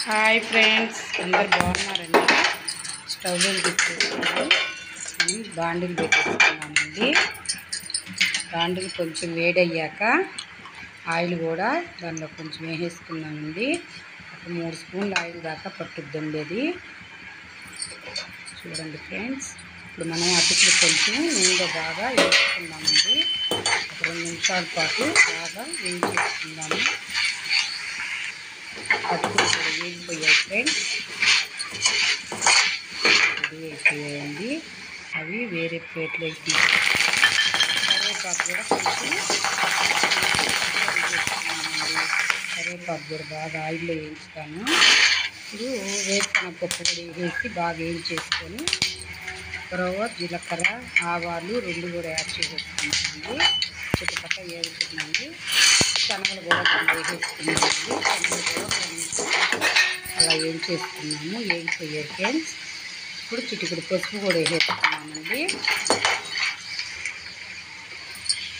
Hi friends, అందరు బాగున్నారండి. Stove వెలిగించేసుకొని మనం బాండిల్ పెట్టేసుకున్నామండి. బాండిల్ కొంచెం వేడయ్యాక ఆయిల్ కూడా దానిలో కొంచెం వేసేసుకున్నామండి. ఒక 3 స్పూన్ల ఆయిల్ దాకా పట్టుద్దండి అది. చూడండి ఫ్రెండ్స్, ఇప్పుడు మనం అటుకులు కొంచెం నూనెలో బాగా వేసుకున్నామండి. ఒక 2 నిమిషాల పాటు బాగా వేయించేసుకుందాము. అటుకులు కూడా వేగిపోయాయి ఫ్రెండ్స్, రెడీ అయిపోయాయండి. అవి వేరే ప్లేట్లోకి తీసుకుంటాము. కరివేపాకు కూడా కొంచెం వేసుకున్నామండి. కరివేపాకు కూడా బాగా ఆయిల్లో వేయించుతాను. ఇప్పుడు వేరుశనగపప్పు కూడా వేసి బాగా వేయించేసుకొని తర్వాత జీలకర్ర, ఆవాలు 2 కూడా యాడ్ చేసేసుకున్నామండి. చుట్టుపక్కల వేగుతున్నామండి. శనగలు కూడా కొన్ని వేసేసుకున్నామండి. శనగలు కూడా అలా వేయించేసుకున్నాము. వేగిపోయాయి ఫ్రెండ్స్. ఇప్పుడు చిటికెడు పసుపు కూడా వేసేసుకున్నామండి.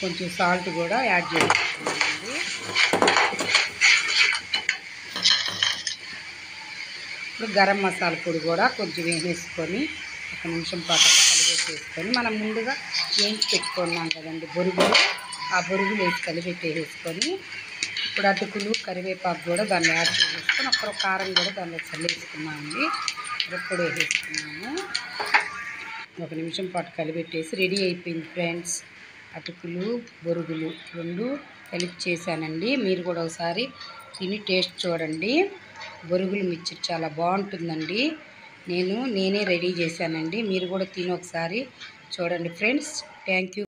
కొంచెం సాల్ట్ కూడా యాడ్ చేసుకున్నామండి. ఇప్పుడు గరం మసాలా పొడి కూడా కొంచెం వేసేసుకొని 1 నిమిషం పాటు కలిపెట్టేసుకొని మనం ముందుగా వేయించి పెట్టుకున్నాం కదండి బొరుగులు, ఆ బొరుగులు వేసి కలిపెట్టేసుకొని ఇప్పుడు అటుకులు, కరివేపాకు కూడా దాన్ని యాడ్ చేసేసుకొని అప్పుడు కారం కూడా దానిలో చల్లేసుకున్నామండి. ఇప్పుడు వేసేసుకున్నాము. 1 నిమిషం పాటు కలిపెట్టేసి రెడీ అయిపోయింది ఫ్రెండ్స్. అటుకులు, బొరుగులు 2 కలిపి చేశానండి. మీరు కూడా ఒకసారి తిని టేస్ట్ చూడండి. బొరుగులు మిక్చర్ చాలా బాగుంటుందండి. నేనే రెడీ చేశానండి. మీరు కూడా తిని ఒకసారి చూడండి ఫ్రెండ్స్. Thank you.